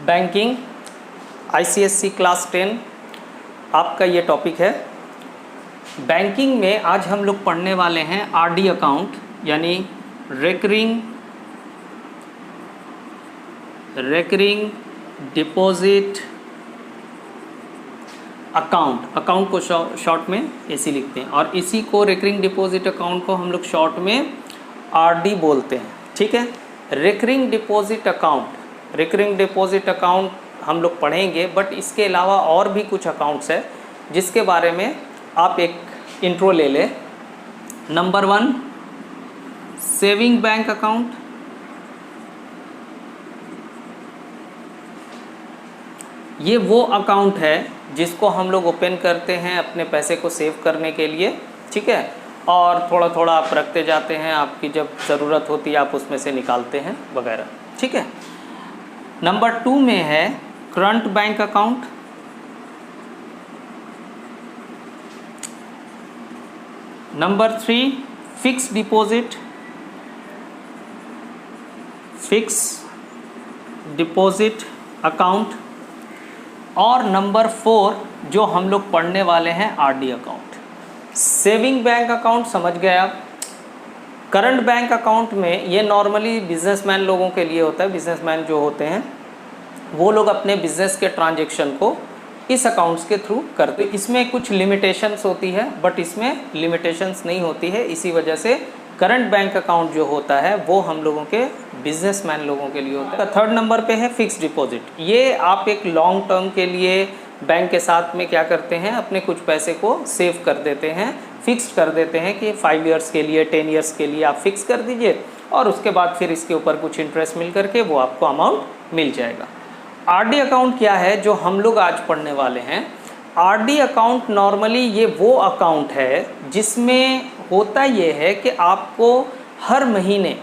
Banking ICSC class 10 आपका ये topic है। बैंकिंग में आज हम लोग पढ़ने वाले हैं आरडी अकाउंट यानी रेकरिंग डिपॉजिट अकाउंट को शॉर्ट में ऐसे लिखते हैं और इसी को रेकरिंग डिपॉजिट अकाउंट को हम लोग शॉर्ट में आरडी बोलते हैं। ठीक है, रेकरिंग डिपॉजिट अकाउंट हम लोग पढ़ेंगे, बट इसके अलावा और भी कुछ अकाउंट्स है जिसके बारे में आप एक इंट्रो ले लें। नंबर 1 सेविंग बैंक अकाउंट, ये वो अकाउंट है जिसको हम लोग ओपन करते हैं अपने पैसे को सेव करने के लिए। ठीक है, और थोड़ा थोड़ा आप रखते जाते हैं, आपकी जब ज़रूरत होती है आप उसमें से निकालते हैं वगैरह। ठीक है। नंबर 2 में है current bank account, number 3 fix deposit account और नंबर 4 जो हम लोग पढ़ने वाले हैं RD account. Saving bank account समझ गए आप। करंट बैंक अकाउंट में ये नॉर्मली बिजनेसमैन लोगों के लिए होता है। बिजनेसमैन जो होते हैं वो लोग अपने बिजनेस के ट्रांजैक्शन को इस अकाउंट्स के थ्रू करते हैं। इसमें कुछ लिमिटेशंस होती है बट इसमें लिमिटेशंस नहीं होती है, इसी वजह से करंट बैंक अकाउंट जो होता है वो हम लोगों के बिजनेसमैन लोगों के लिए होता है। थर्ड नंबर पे है फिक्स डिपॉजिट। ये आप एक लॉन्ग टर्म के लिए बैंक के साथ में क्या करते हैं, अपने कुछ पैसे को सेव कर देते हैं, फिक्स कर देते हैं कि 5 इयर्स के लिए 10 इयर्स के लिए आप फिक्स कर दीजिए और उसके बाद फिर इसके ऊपर कुछ इंटरेस्ट मिल करके वो आपको अमाउंट मिल जाएगा। आरडी अकाउंट क्या है जो हम लोग आज पढ़ने वाले हैं। आरडी अकाउंट नॉर्मली ये वो अकाउंट है जिसमें होता ये है कि आपको हर महीने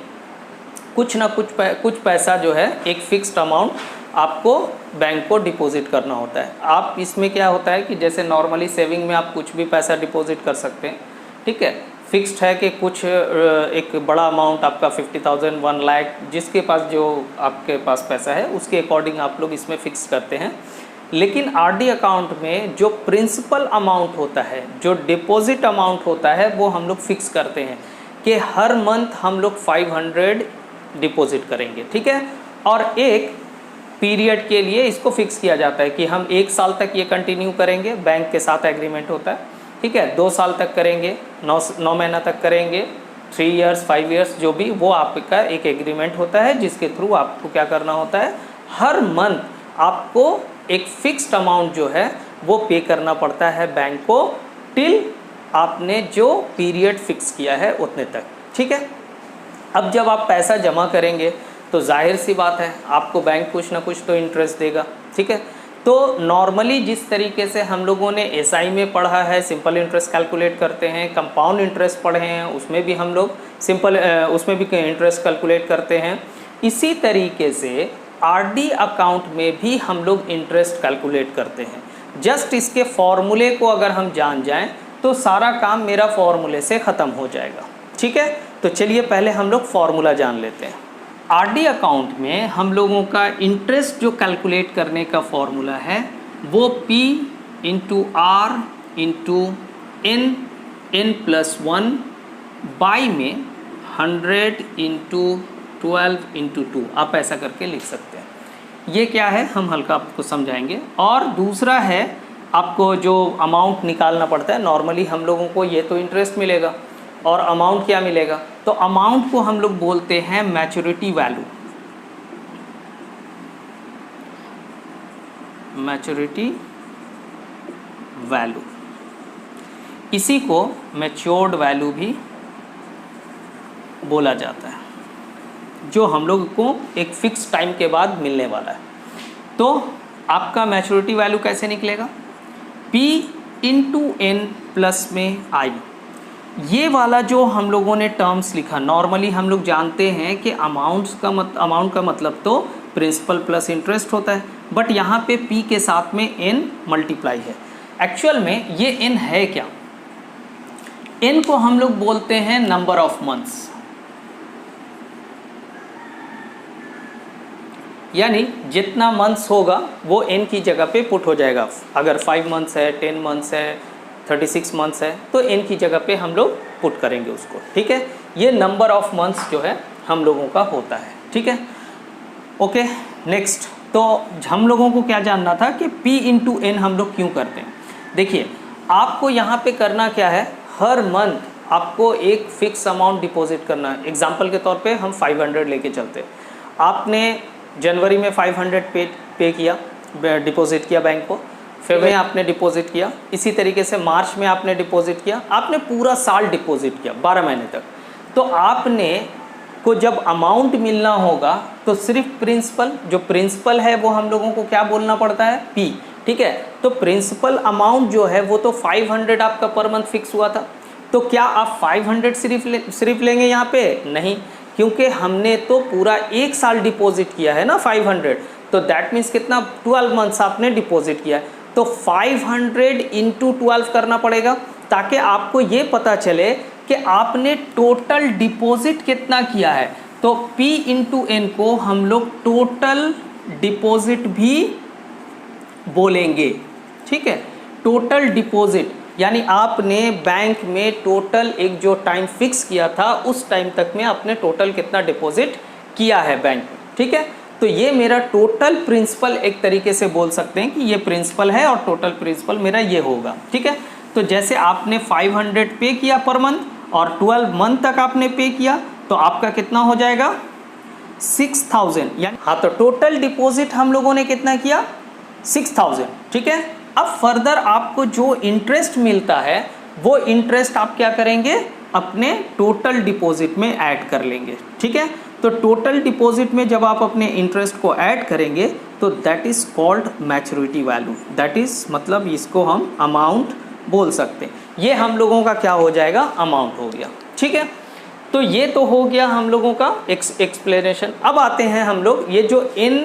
कुछ ना कुछ पैसा जो है एक फिक्स्ड अमाउंट आपको बैंक को डिपॉजिट करना होता है। आप इसमें क्या होता है कि जैसे नॉर्मली सेविंग में आप कुछ भी पैसा डिपॉजिट कर सकते हैं। ठीक है, फिक्स्ड है कि कुछ एक बड़ा अमाउंट आपका 50,000 1 लाख जिसके पास जो आपके पास पैसा है उसके अकॉर्डिंग आप लोग इसमें फिक्स करते हैं। लेकिन आरडी अकाउंट में जो प्रिंसिपल अमाउंट होता है, जो डिपॉजिट अमाउंट होता है वो हम लोग फिक्स करते हैं कि हर मंथ हम लोग 500 डिपॉजिट करेंगे। ठीक है, और एक पीरियड के लिए इसको फिक्स किया जाता है कि हम 1 साल तक ये कंटिन्यू करेंगे, बैंक के साथ एग्रीमेंट होता है। ठीक है, 2 साल तक करेंगे, 9 महीना तक करेंगे, 3 इयर्स 5 इयर्स जो भी, वो आपका एक एग्रीमेंट होता है जिसके थ्रू आपको क्या करना होता है, हर मंथ आपको एक फिक्स्ड अमाउंट जो है वो पे करना पड़ता है बैंक को टिल आपने जो पीरियड फिक्स किया है उतने तक। ठीक है, अब जब आप पैसा जमा करेंगे तो जाहिर सी बात है आपको बैंक कुछ ना कुछ तो इंटरेस्ट देगा। ठीक है, तो नॉर्मली जिस तरीके से हम लोगों ने एसआई में पढ़ा है, सिंपल इंटरेस्ट कैलकुलेट करते हैं, कंपाउंड इंटरेस्ट पढ़े हैं, उसमें भी हम लोग उसमें भी इंटरेस्ट कैलकुलेट करते हैं, इसी तरीके से आरडी अकाउंट में भी हम लोग इंटरेस्ट कैलकुलेट करते हैं। जस्ट इसके फॉर्मूले को अगर हम जान जाएं तो सारा काम मेरा फॉर्मूले से ख़त्म हो जाएगा। ठीक है, तो चलिए पहले हम लोग फॉर्मूला जान लेते हैं। आरडी अकाउंट में हम लोगों का इंटरेस्ट जो कैलकुलेट करने का फॉर्मूला है वो P × R × n+1 बाई में 100 × 12 × 2 आप ऐसा करके लिख सकते हैं। ये क्या है हम हल्का आपको समझाएंगे। और दूसरा है आपको जो अमाउंट निकालना पड़ता है, नॉर्मली हम लोगों को ये तो इंटरेस्ट मिलेगा और अमाउंट क्या मिलेगा, तो अमाउंट को हम लोग बोलते हैं मैच्योरिटी वैल्यू। इसी को मैच्योर्ड वैल्यू भी बोला जाता है, जो हम लोग को एक फिक्स टाइम के बाद मिलने वाला है। तो आपका मैच्योरिटी वैल्यू कैसे निकलेगा, P × n+i। ये वाला जो हम लोगों ने टर्म्स लिखा, नॉर्मली हम लोग जानते हैं कि अमाउंट का मतलब तो प्रिंसिपल प्लस इंटरेस्ट होता है, बट यहाँ पे P के साथ में n मल्टीप्लाई है। एक्चुअल में ये n है क्या, n को हम लोग बोलते हैं नंबर ऑफ मंथ्स। यानी जितना मंथ्स होगा वो n की जगह पे पुट हो जाएगा। अगर 5 मंथ्स है, 10 मंथ्स है, 36 मंथ्स है तो n की जगह पे हम लोग पुट करेंगे उसको, ठीक है। ये नंबर ऑफ मंथ्स जो है हम लोगों का होता है, ठीक है। ओके, नेक्स्ट तो हम लोगों को क्या जानना था कि p इंटू एन हम लोग क्यों करते हैं। देखिए आपको यहाँ पे करना क्या है, हर मंथ आपको एक फिक्स अमाउंट डिपॉजिट करना है। एग्जाम्पल के तौर पे हम 500 लेके चलते हैं। आपने जनवरी में 500 पे किया, डिपॉजिट किया बैंक को, फरवरी में आपने डिपॉजिट किया, इसी तरीके से मार्च में आपने डिपॉजिट किया, आपने पूरा साल डिपॉजिट किया 12 महीने तक। तो आपने को जब अमाउंट मिलना होगा तो सिर्फ प्रिंसिपल, जो प्रिंसिपल है वो हम लोगों को क्या बोलना पड़ता है, P, ठीक है। तो प्रिंसिपल अमाउंट जो है वो तो 500 आपका पर मंथ फिक्स हुआ था। तो क्या आप 500 सिर्फ लेंगे यहाँ पे, नहीं, क्योंकि हमने तो पूरा एक साल डिपॉजिट किया है ना 500, तो दैट मीन्स कितना, 12 मंथ्स आपने डिपॉजिट किया है। तो 500 इंटू 12 करना पड़ेगा ताकि आपको ये पता चले कि आपने टोटल डिपॉजिट कितना किया है। तो P इंटू एन को हम लोग टोटल डिपॉजिट भी बोलेंगे, ठीक है। टोटल डिपॉजिट यानी आपने बैंक में टोटल एक जो टाइम फिक्स किया था उस टाइम तक में आपने टोटल कितना डिपॉजिट किया है बैंक में, ठीक है। तो ये मेरा टोटल प्रिंसिपल, एक तरीके से बोल सकते हैं कि ये प्रिंसिपल है और टोटल प्रिंसिपल मेरा ये होगा, ठीक है। तो जैसे आपने 500 पे किया पर मंथ और 12 मंथ तक आपने पे किया तो आपका कितना हो जाएगा 6000, यानी हाँ, तो टोटल डिपॉजिट हम लोगों ने कितना किया 6000, ठीक है। अब फर्दर आपको जो इंटरेस्ट मिलता है वो इंटरेस्ट आप क्या करेंगे, अपने टोटल डिपॉजिट में ऐड कर लेंगे, ठीक है। तो टोटल डिपॉजिट में जब आप अपने इंटरेस्ट को ऐड करेंगे तो that is called maturity value, that is मतलब इसको हम अमाउंट बोल सकते हैं। ये हम लोगों का क्या हो जाएगा, अमाउंट हो गया, ठीक है। तो ये तो हो गया हम लोगों का एक्सप्लेनेशन। अब आते हैं हम लोग, ये जो इन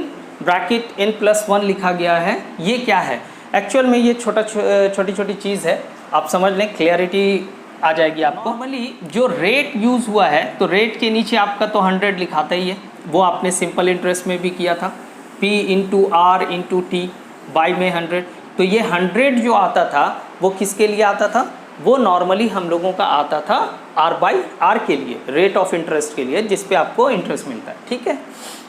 ब्रैकेट n+1 लिखा गया है ये क्या है। एक्चुअल में ये छोटी छोटी चीज़ है, आप समझ लें, क्लियरिटी आ जाएगी आपको। नॉर्मली जो रेट यूज़ हुआ है तो रेट के नीचे आपका तो 100 लिखाता ही है, वो आपने सिंपल इंटरेस्ट में भी किया था, P into R into T by में 100। तो ये 100 जो आता था वो किसके लिए आता था, वो नॉर्मली हम लोगों का आता था R/R के लिए, रेट ऑफ इंटरेस्ट के लिए, जिस पे आपको इंटरेस्ट मिलता है, ठीक है।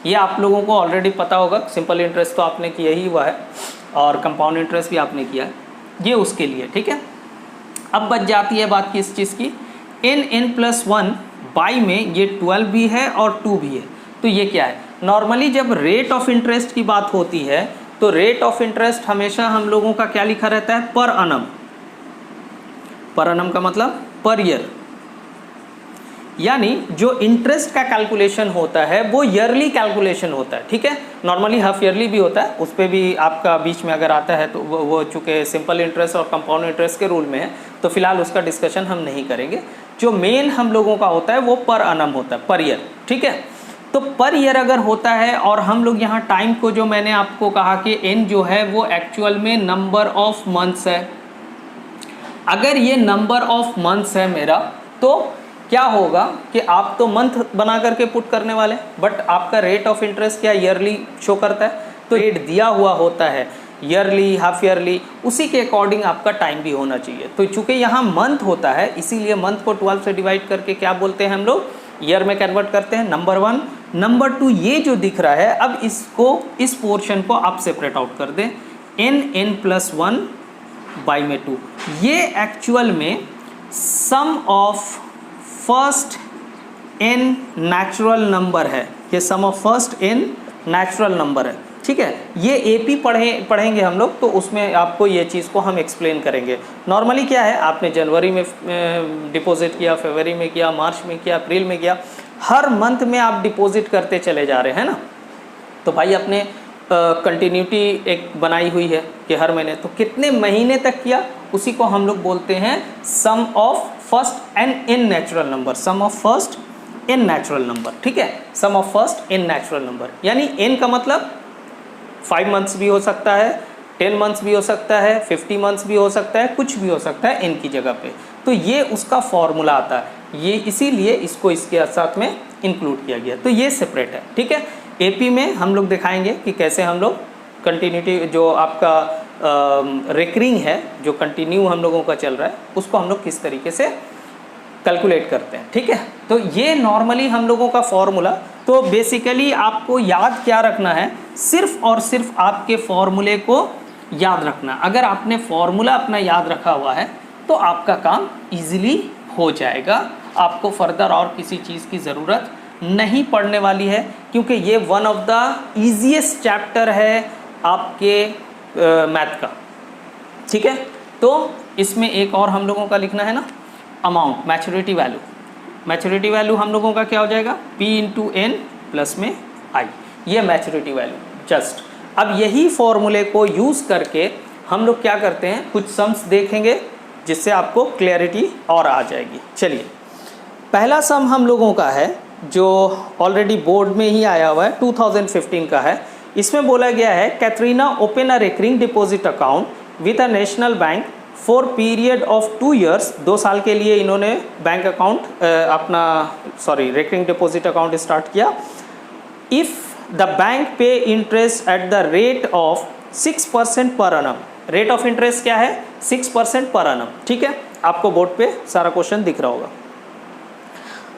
ये आप लोगों को ऑलरेडी पता होगा, सिंपल इंटरेस्ट तो आपने किया ही हुआ है और कंपाउंड इंटरेस्ट भी आपने किया है, ये उसके लिए, ठीक है। अब बच जाती है बात किस चीज़ की, n+1 बाई में ये 12 भी है और 2 भी है। तो ये क्या है, नॉर्मली जब रेट ऑफ इंटरेस्ट की बात होती है तो रेट ऑफ इंटरेस्ट हमेशा हम लोगों का क्या लिखा रहता है, पर अनम। पर अनम का मतलब पर ईयर, यानी जो इंटरेस्ट का कैलकुलेशन होता है वो ईयरली कैलकुलेशन होता है, ठीक है। नॉर्मली हाफ ईयरली भी होता है, उस पर भी आपका बीच में अगर आता है तो वो चूँकि सिंपल इंटरेस्ट और कंपाउंड इंटरेस्ट के रूल में है तो फिलहाल उसका डिस्कशन हम नहीं करेंगे। जो मेन हम लोगों का होता है वो पर अनम होता है, पर ईयर, ठीक है। तो पर ईयर अगर होता है और हम लोग यहाँ टाइम को, जो मैंने आपको कहा कि n जो है वो एक्चुअल में नंबर ऑफ मंथ्स है, अगर ये नंबर ऑफ मंथ्स है मेरा तो क्या होगा कि आप तो मंथ बना करके पुट करने वाले, बट आपका रेट ऑफ इंटरेस्ट क्या ईयरली शो करता है। तो रेट दिया हुआ होता है ईयरली, हाफ ईयरली, उसी के अकॉर्डिंग आपका टाइम भी होना चाहिए। तो चूँकि यहाँ मंथ होता है इसीलिए मंथ को 12 से डिवाइड करके क्या बोलते हैं हम लोग, ईयर में कन्वर्ट करते हैं, नंबर 1। नंबर 2 ये जो दिख रहा है, अब इसको, इस पोर्शन को आप सेपरेट आउट कर दें, n+1 बाई में 2। ये एक्चुअल में sum of first n natural number है, ये sum of first n natural number है, ठीक है। ये AP पढ़ेंगे हम लोग तो उसमें आपको ये चीज़ को हम एक्सप्लेन करेंगे। नॉर्मली क्या है, आपने जनवरी में डिपॉजिट किया, फरवरी में किया, मार्च में किया, अप्रैल में किया, हर मंथ में आप डिपॉजिट करते चले जा रहे हैं ना। तो भाई अपने कंटिन्यूटी एक बनाई हुई है कि हर महीने, तो कितने महीने तक किया उसी को हम लोग बोलते हैं sum of first and n natural number, sum of first n natural number, ठीक है। Sum of first n natural number, यानी n का मतलब 5 मंथ्स भी हो सकता है, 10 मंथ्स भी हो सकता है, 50 मंथ्स भी हो सकता है, कुछ भी हो सकता है n की जगह पे। तो ये उसका फॉर्मूला आता है, ये इसीलिए इसको इसके साथ में इंक्लूड किया गया, तो ये सेपरेट है, ठीक है। एपी में हम लोग दिखाएंगे कि कैसे हम लोग कंटिन्यूटी जो आपका रिकरिंग है, जो कंटिन्यू हम लोगों का चल रहा है, उसको हम लोग किस तरीके से कैलकुलेट करते हैं। ठीक है, तो ये नॉर्मली हम लोगों का फॉर्मूला। तो बेसिकली आपको याद क्या रखना है, सिर्फ और सिर्फ आपके फॉर्मूले को याद रखना। अगर आपने फॉर्मूला अपना याद रखा हुआ है तो आपका काम इजीली हो जाएगा, आपको फर्दर और किसी चीज़ की ज़रूरत नहीं पड़ने वाली है, क्योंकि ये one of the easiest chapter है आपके मैथ का। ठीक है, तो इसमें एक और हम लोगों का लिखना है ना, amount, maturity value. Maturity value हम लोगों का क्या हो जाएगा, P इंटू एन प्लस में I, ये मैच्योरिटी वैल्यू। जस्ट अब यही फॉर्मूले को यूज़ करके हम लोग क्या करते हैं, कुछ सम्स देखेंगे जिससे आपको क्लैरिटी और आ जाएगी। चलिए, पहला सम हम लोगों का है जो ऑलरेडी बोर्ड में ही आया हुआ है, 2015 का है। इसमें बोला गया है, Katrina open a recurring deposit account with a national bank for period of 2 years। 2 साल के लिए इन्होंने bank account recurring deposit account start किया। इफ़ द बैंक पे interest at the rate of 6% पर annum। रेट ऑफ इंटरेस्ट क्या है, 6% पर annum। ठीक है, आपको बोर्ड पे सारा क्वेश्चन दिख रहा होगा,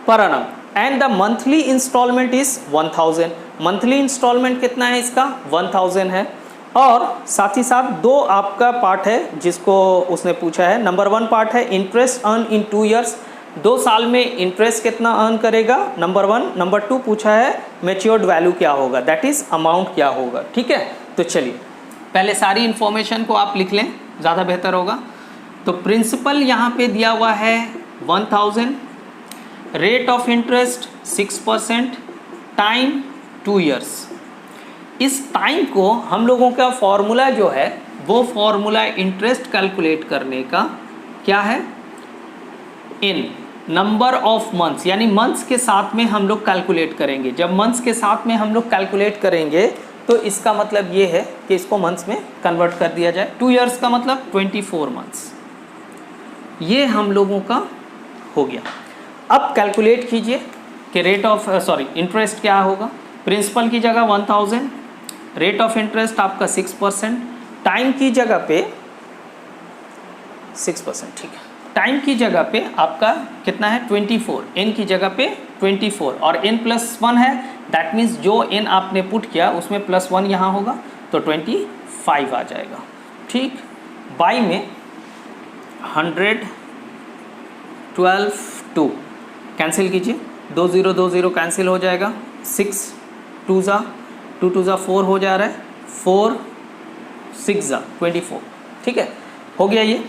पर annum। And the monthly instalment is 1000। Monthly instalment कितना है इसका, 1000 है। और साथ ही साथ दो आपका पार्ट है जिसको उसने पूछा है। नंबर 1 पार्ट है इंटरेस्ट अर्न इन 2 years, 2 साल में इंटरेस्ट कितना अर्न करेगा, नंबर 1। नंबर 2 पूछा है मैच्योर्ड वैल्यू क्या होगा, दैट इज अमाउंट क्या होगा। ठीक है, तो चलिए पहले सारी इन्फॉर्मेशन को आप लिख लें, ज़्यादा बेहतर होगा। तो प्रिंसिपल यहाँ पे दिया हुआ है 1000, rate of interest 6%, time 2 years। इस टाइम को हम लोगों का फॉर्मूला जो है वो फॉर्मूला इंटरेस्ट कैलकुलेट करने का क्या है, इन नंबर ऑफ मंथ्स, यानी मंथ्स के साथ में हम लोग कैलकुलेट करेंगे। जब मंथ्स के साथ में हम लोग कैलकुलेट करेंगे तो इसका मतलब ये है कि इसको मंथ्स में कन्वर्ट कर दिया जाए। 2 years का मतलब 24 मंथ्स, ये हम लोगों का हो गया। अब कैलकुलेट कीजिए कि रेट ऑफ इंटरेस्ट क्या होगा। प्रिंसिपल की जगह 1000, रेट ऑफ इंटरेस्ट आपका 6%, टाइम की जगह पे 6%। ठीक है, टाइम की जगह पे आपका कितना है 24, एन की जगह पे 24 और n प्लस 1 है, दैट मीन्स जो n आपने पुट किया उसमें प्लस 1 यहाँ होगा तो 25 आ जाएगा। ठीक, बाई में 100, 12, 2 कैंसिल कीजिए, 2 0 2 0 कैंसिल हो जाएगा, 6 2 ज़ा 2 2 ज़ा 4 हो जा रहा है, 4 6 ज़ा 24। ठीक है, हो गया ये।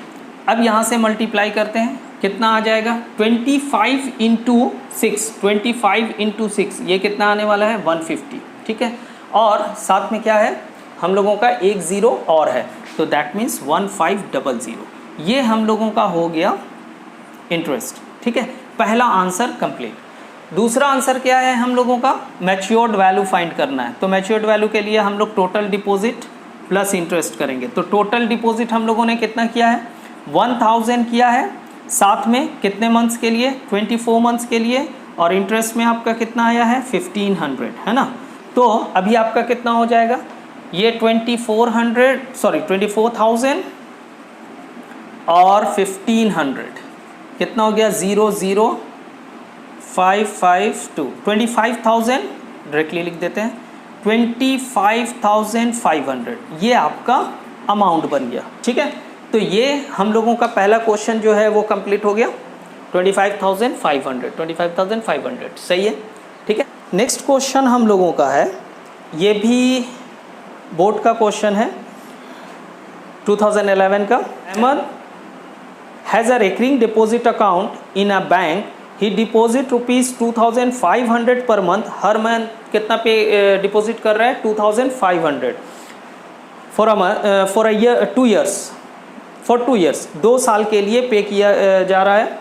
अब यहाँ से मल्टीप्लाई करते हैं, कितना आ जाएगा 25 इंटू 6, 25 इंटू 6 ये कितना आने वाला है 150। ठीक है, और साथ में क्या है हम लोगों का एक ज़ीरो और है, तो दैट मीन्स 1500। ये हम लोगों का हो गया इंटरेस्ट। ठीक है, पहला आंसर कंप्लीट। दूसरा आंसर क्या है हम लोगों का, मैच्योर्ड वैल्यू फाइंड करना है। तो मैच्योर्ड वैल्यू के लिए हम लोग टोटल डिपॉजिट प्लस इंटरेस्ट करेंगे। तो टोटल डिपॉजिट हम लोगों ने कितना किया है 1000 किया है, साथ में कितने मंथ्स के लिए 24 मंथ्स के लिए, और इंटरेस्ट में आपका कितना आया है 1500, है ना। तो अभी आपका कितना हो जाएगा ये 24,000 और 1500 कितना हो गया 00552, 25,000 डायरेक्टली लिख देते हैं, 25,500 ये आपका अमाउंट बन गया। ठीक है, तो ये हम लोगों का पहला क्वेश्चन जो है वो कंप्लीट हो गया, 25,500 सही है। ठीक है, नेक्स्ट क्वेश्चन हम लोगों का है, ये भी बोर्ड का क्वेश्चन है 2011 का। Ahmad has a recurring deposit account in a bank, he deposit ₹2500 per month, her month कितना पे डिपॉजिट कर रहा है 2500 for a year 2 years, for 2 years 2 साल के लिए पे किया जा रहा है।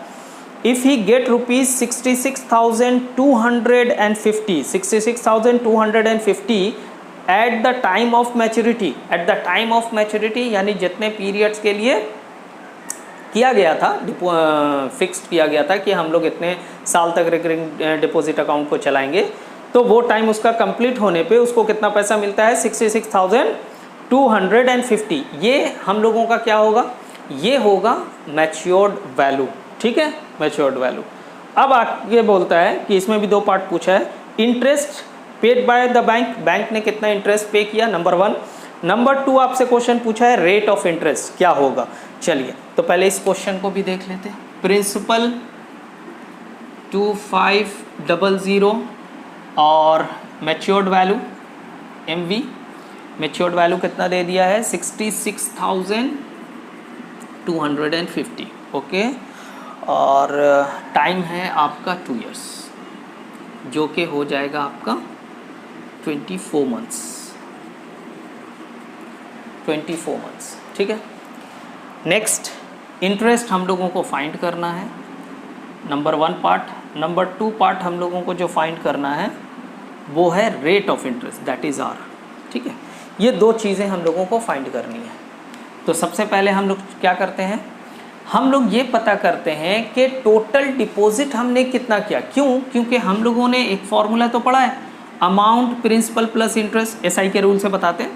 If he get ₹66,250 at the time of maturity, at the time of maturity यानी जितने पीरियड्स के लिए किया गया था, फिक्स्ड किया गया था कि हम लोग इतने साल तक रिकरिंग डिपॉजिट अकाउंट को चलाएंगे, तो वो टाइम उसका कंप्लीट होने पे उसको कितना पैसा मिलता है 66,250। ये हम लोगों का क्या होगा, ये होगा मैच्योर्ड वैल्यू, ठीक है, मैच्योर्ड वैल्यू। अब आगे बोलता है कि इसमें भी 2 पार्ट पूछा है, interest paid by the bank, bank ने कितना इंटरेस्ट पे किया, नंबर 1। नंबर 2 आपसे क्वेश्चन पूछा है रेट ऑफ इंटरेस्ट क्या होगा। चलिए तो पहले इस क्वेश्चन को भी देख लेते हैं। प्रिंसिपल 2500 और matured value MV, matured value कितना दे दिया है 66,250, ओके। और टाइम है आपका 2 इयर्स, जो कि हो जाएगा आपका 24 मंथ्स, ठीक है। नेक्स्ट इंटरेस्ट हम लोगों को फाइंड करना है, नंबर 1 पार्ट। नंबर 2 पार्ट हम लोगों को जो फाइंड करना है वो है rate of interest, that is R, ठीक है। ये 2 चीज़ें हम लोगों को फाइंड करनी है। तो सबसे पहले हम लोग क्या करते हैं, हम लोग ये पता करते हैं कि टोटल डिपॉजिट हमने कितना किया। क्यों? क्योंकि हम लोगों ने एक फॉर्मूला तो पढ़ा है, amount principal plus interest, SI के रूल से बताते हैं।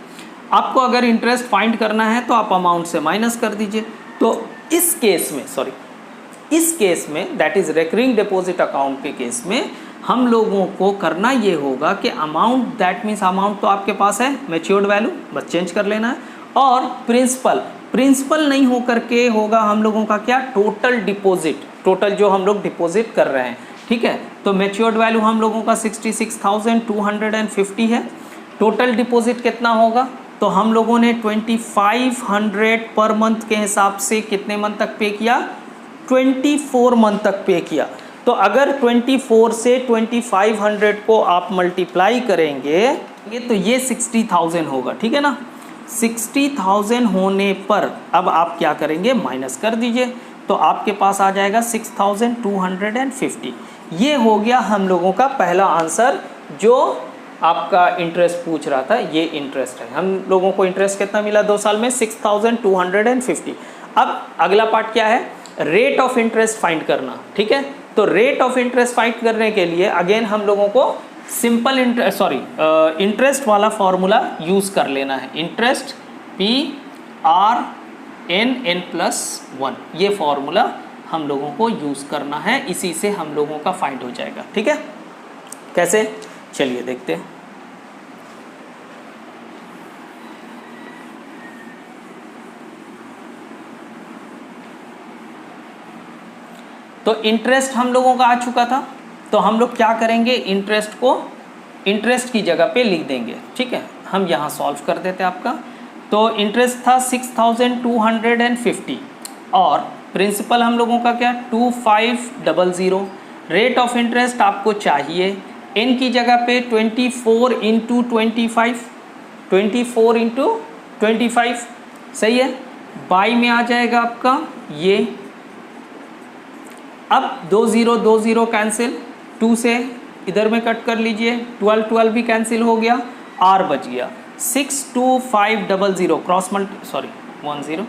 आपको अगर इंटरेस्ट फाइंड करना है तो आप अमाउंट से माइनस कर दीजिए। तो इस केस में that is recurring deposit account के केस में हम लोगों को करना ये होगा कि अमाउंट, दैट मीन्स अमाउंट तो आपके पास है, मैच्योर्ड वैल्यू बस चेंज कर लेना है, और प्रिंसिपल नहीं हो करके होगा हम लोगों का क्या, टोटल डिपॉजिट, टोटल जो हम लोग डिपॉजिट कर रहे हैं, ठीक है। तो मैच्योर्ड वैल्यू हम लोगों का 66,250 है। टोटल डिपॉजिट कितना होगा, तो हम लोगों ने 2500 पर मंथ के हिसाब से कितने मंथ तक पे किया, 24 मंथ तक पे किया। तो अगर 24 से 2500 को आप मल्टीप्लाई करेंगे तो ये 60,000 होगा, ठीक है ना। 60,000 होने पर अब आप क्या करेंगे, माइनस कर दीजिए, तो आपके पास आ जाएगा 6,250। ये हो गया हम लोगों का पहला आंसर। जो आपका इंटरेस्ट पूछ रहा था, ये इंटरेस्ट है। हम लोगों को इंटरेस्ट कितना मिला 2 साल में, 6,250। अब अगला पार्ट क्या है, रेट ऑफ इंटरेस्ट फाइंड करना, ठीक है। तो रेट ऑफ इंटरेस्ट फाइंड करने के लिए अगेन हम लोगों को सिंपल इंटरेस्ट वाला फॉर्मूला यूज़ कर लेना है। इंटरेस्ट PRN+1, ये फॉर्मूला हम लोगों को यूज़ करना है, इसी से हम लोगों का फाइंड हो जाएगा, ठीक है। कैसे, चलिए देखते हैं। तो इंटरेस्ट हम लोगों का आ चुका था, तो हम लोग क्या करेंगे, इंटरेस्ट को इंटरेस्ट की जगह पे लिख देंगे, ठीक है। हम यहाँ सॉल्व कर देते हैं आपका। तो इंटरेस्ट था 6,250 और प्रिंसिपल हम लोगों का क्या 2500। रेट ऑफ इंटरेस्ट आपको चाहिए, n की जगह पे 24 × 25, 24 × 25, सही है। बाई में आ जाएगा आपका ये, अब 2 0 कैंसिल, 2 से इधर में कट कर लीजिए, 12 भी कैंसिल हो गया, R बच गया 62500 क्रॉस 10,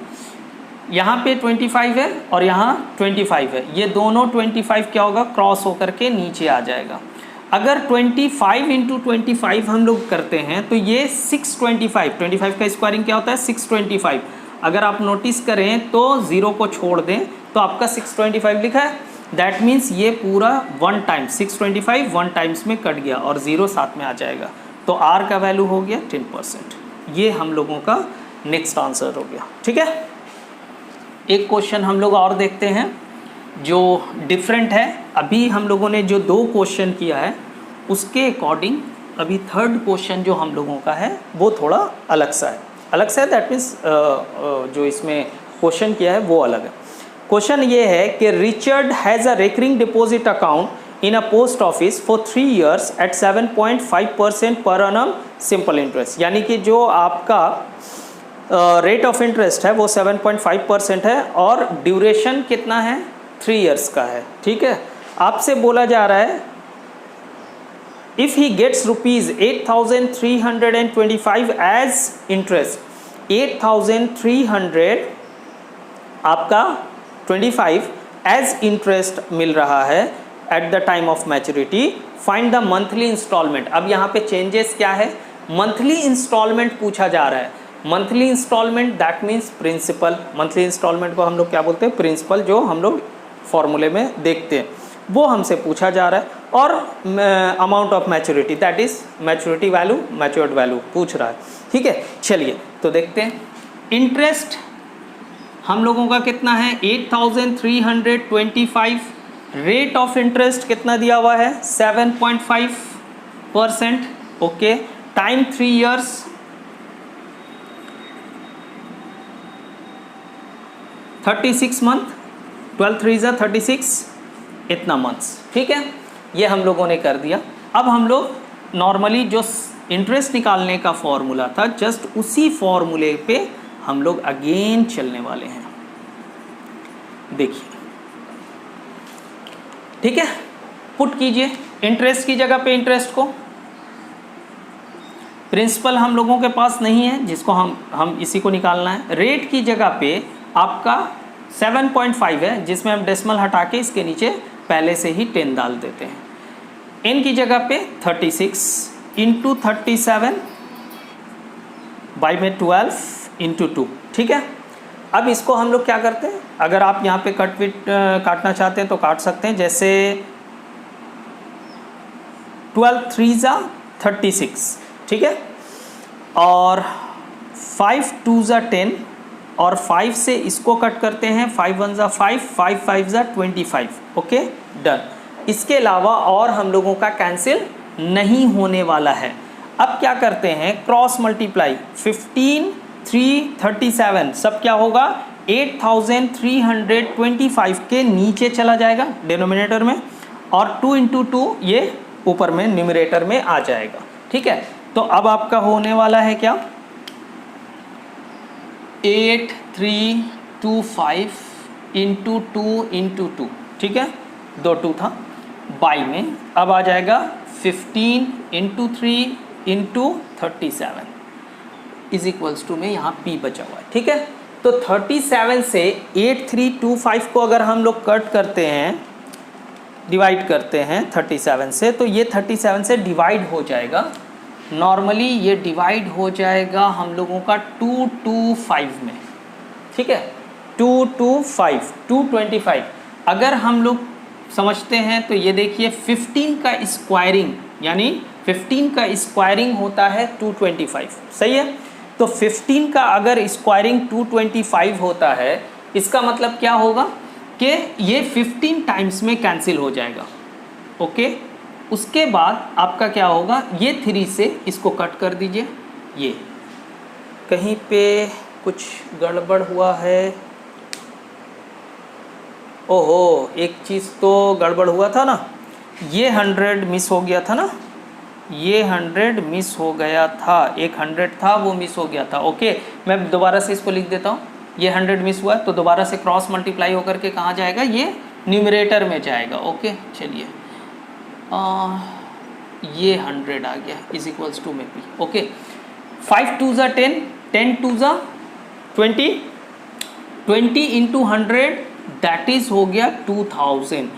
यहाँ पे 25 है और यहाँ 25 है, ये दोनों 25 क्या होगा, क्रॉस होकर के नीचे आ जाएगा। अगर 25 × 25 हम लोग करते हैं तो ये 625 का स्क्वायरिंग क्या होता है 625। अगर आप नोटिस करें तो 0 को छोड़ दें तो आपका 625 लिखा है, दैट मीन्स ये पूरा 1 टाइम 625 1 टाइम्स में कट गया और 0 साथ में आ जाएगा, तो R का वैल्यू हो गया 10%। ये हम लोगों का नेक्स्ट आंसर हो गया, ठीक है। एक क्वेश्चन हम लोग और देखते हैं जो डिफरेंट है। अभी हम लोगों ने जो 2 क्वेश्चन किया है उसके अकॉर्डिंग अभी थर्ड क्वेश्चन जो हम लोगों का है वो थोड़ा अलग सा है, दैट मीन्स जो इसमें क्वेश्चन किया है वो अलग है। क्वेश्चन ये है कि Richard has a recurring deposit account in a post office for 3 years at 7.5% per annum simple interest, यानी कि जो आपका रेट ऑफ इंटरेस्ट है वो 7.5% है और ड्यूरेशन कितना है 3 years का है, ठीक है। आपसे बोला जा रहा है if he gets ₹8,325 as interest, 8,300 आपका 25 एज इंटरेस्ट मिल रहा है, at the time of maturity, find the monthly instalment. अब यहाँ पे चेंजेस क्या है, मंथली इंस्टॉलमेंट पूछा जा रहा है। Monthly instalment that means principal. Monthly instalment को हम लोग क्या बोलते हैं, प्रिंसिपल, जो हम लोग फॉर्मूले में देखते हैं, वो हमसे पूछा जा रहा है। और amount of maturity that is maturity value, matured value पूछ रहा है। ठीक है, चलिए तो देखते हैं। इंटरेस्ट हम लोगों का कितना है, 8325। रेट ऑफ इंटरेस्ट कितना दिया हुआ है, 7.5%। ओके, टाइम 3 years, 36 month, 12 3 जा 36, इतना मंथ्स। ठीक है, ये हम लोगों ने कर दिया। अब हम लोग नॉर्मली जो इंटरेस्ट निकालने का फॉर्मूला था, जस्ट उसी फॉर्मूले पे हम लोग अगेन चलने वाले हैं। देखिए, ठीक है, पुट कीजिए इंटरेस्ट की जगह पे इंटरेस्ट को। प्रिंसिपल हम लोगों के पास नहीं है, जिसको हम इसी को निकालना है। रेट की जगह पे आपका 7.5 है, जिसमें हम डेसिमल हटा के इसके नीचे पहले से ही 10 डाल देते हैं। एन की जगह पे 36 इंटू 37 बाई में 12 इंटू 2। ठीक है, अब इसको हम लोग क्या करते हैं, अगर आप यहाँ पे काटना चाहते हैं तो काट सकते हैं। जैसे 12 3 जा 36, ठीक है, और 5 2 जा 10, और 5 से इसको कट करते हैं, 5 1 जा 5, 5 5 जा 25। Okay, done. इसके अलावा और हम लोगों का कैंसिल नहीं होने वाला है। अब क्या करते हैं, क्रॉस मल्टीप्लाई, 15 3 37 सब क्या होगा, 8325 के नीचे चला जाएगा डिनोमिनेटर में, और 2 इंटू 2 ये ऊपर में न्यूमरेटर में आ जाएगा। ठीक है, तो अब आपका होने वाला है क्या, 8325 इंटू 2 इंटू 2, ठीक है, 2 2 था, बाई में अब आ जाएगा 15 into 3 into 37 is equals to में यहाँ P बचा हुआ है। ठीक है, तो 37 से 8325 को अगर हम लोग कट करते हैं, डिवाइड करते हैं 37 से, तो ये 37 से डिवाइड हो जाएगा। नॉर्मली ये डिवाइड हो जाएगा हम लोगों का 225 में। ठीक है, 225 225 अगर हम लोग समझते हैं तो ये देखिए 15 का स्क्वायरिंग, यानी 15 का स्क्वायरिंग होता है 225। सही है, तो 15 का अगर स्क्वायरिंग 225 होता है, इसका मतलब क्या होगा कि ये 15 टाइम्स में कैंसिल हो जाएगा। ओके, उसके बाद आपका क्या होगा, ये 3 से इसको कट कर दीजिए। ये कहीं पे कुछ गड़बड़ हुआ है, ओहो, एक चीज़ तो गड़बड़ हुआ था ना, ये 100 मिस हो गया था ना, ये 100 मिस हो गया था, एक 100 था वो मिस हो गया था। ओके, मैं दोबारा से इसको लिख देता हूँ। ये 100 मिस हुआ तो दोबारा से क्रॉस मल्टीप्लाई होकर के कहाँ जाएगा, ये न्यूमरेटर में जाएगा। ओके, चलिए, ये 100 आ गया इज इक्वल्स टू में P। ओके, 5 2 जा 10, 10 2 जा 20, 20 इंटू 100 दैट इज हो गया 2000।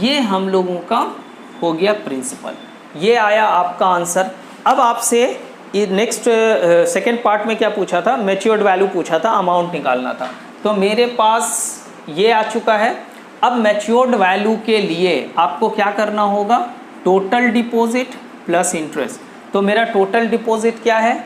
ये हम लोगों का हो गया प्रिंसिपल। ये आया आपका आंसर। अब आपसे नेक्स्ट सेकेंड पार्ट में क्या पूछा था, मैच्योर्ड वैल्यू पूछा था, अमाउंट निकालना था। तो मेरे पास ये आ चुका है। अब मैच्योर्ड वैल्यू के लिए आपको क्या करना होगा, टोटल डिपॉजिट प्लस इंटरेस्ट। तो मेरा टोटल डिपॉजिट क्या है,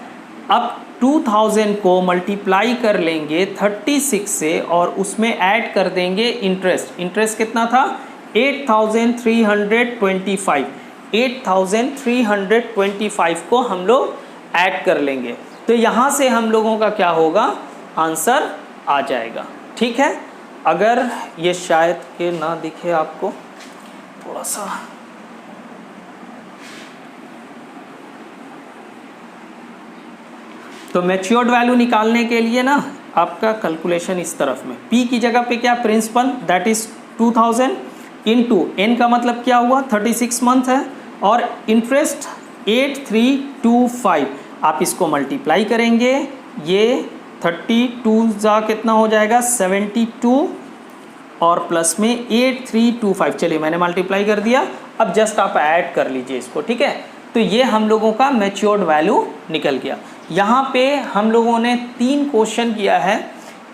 अब 2000 को मल्टीप्लाई कर लेंगे 36 से और उसमें ऐड कर देंगे इंटरेस्ट। इंटरेस्ट कितना था, 8325। 8325 को हम लोग ऐड कर लेंगे, तो यहाँ से हम लोगों का क्या होगा, आंसर आ जाएगा। ठीक है, अगर ये शायद के ना दिखे आपको, थोड़ा सा तो मैच्योर्ड वैल्यू निकालने के लिए ना आपका कैलकुलेशन इस तरफ में, P की जगह पे क्या, principal that is 2000 into N का मतलब क्या हुआ, 36 मंथ है, और इंटरेस्ट 8325। आप इसको मल्टीप्लाई करेंगे, ये 32 जा कितना हो जाएगा 72, और प्लस में 8325, चलिए मैंने मल्टीप्लाई कर दिया। अब जस्ट आप ऐड कर लीजिए इसको, ठीक है। तो ये हम लोगों का मैच्योर्ड वैल्यू निकल गया। यहाँ पे हम लोगों ने 3 क्वेश्चन किया है।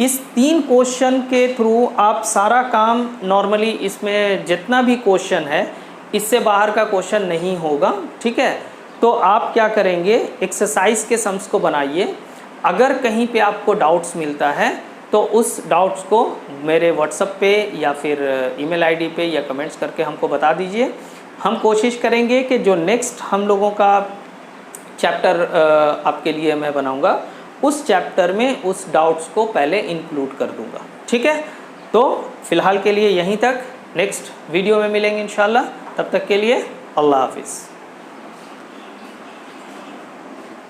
इस 3 क्वेश्चन के थ्रू आप सारा काम नॉर्मली, इसमें जितना भी क्वेश्चन है इससे बाहर का क्वेश्चन नहीं होगा, ठीक है। तो आप क्या करेंगे, एक्सरसाइज के सम्स को बनाइए। अगर कहीं पे आपको डाउट्स मिलता है तो उस डाउट्स को मेरे व्हाट्सएप पे या फिर ईमेल आईडी पे या कमेंट्स करके हमको बता दीजिए। हम कोशिश करेंगे कि जो नेक्स्ट हम लोगों का चैप्टर आपके लिए मैं बनाऊंगा, उस चैप्टर में उस डाउट्स को पहले इंक्लूड कर दूंगा, ठीक है। तो फिलहाल के लिए यहीं तक, नेक्स्ट वीडियो में मिलेंगे इंशाल्लाह। तब तक के लिए अल्लाह हाफिज़।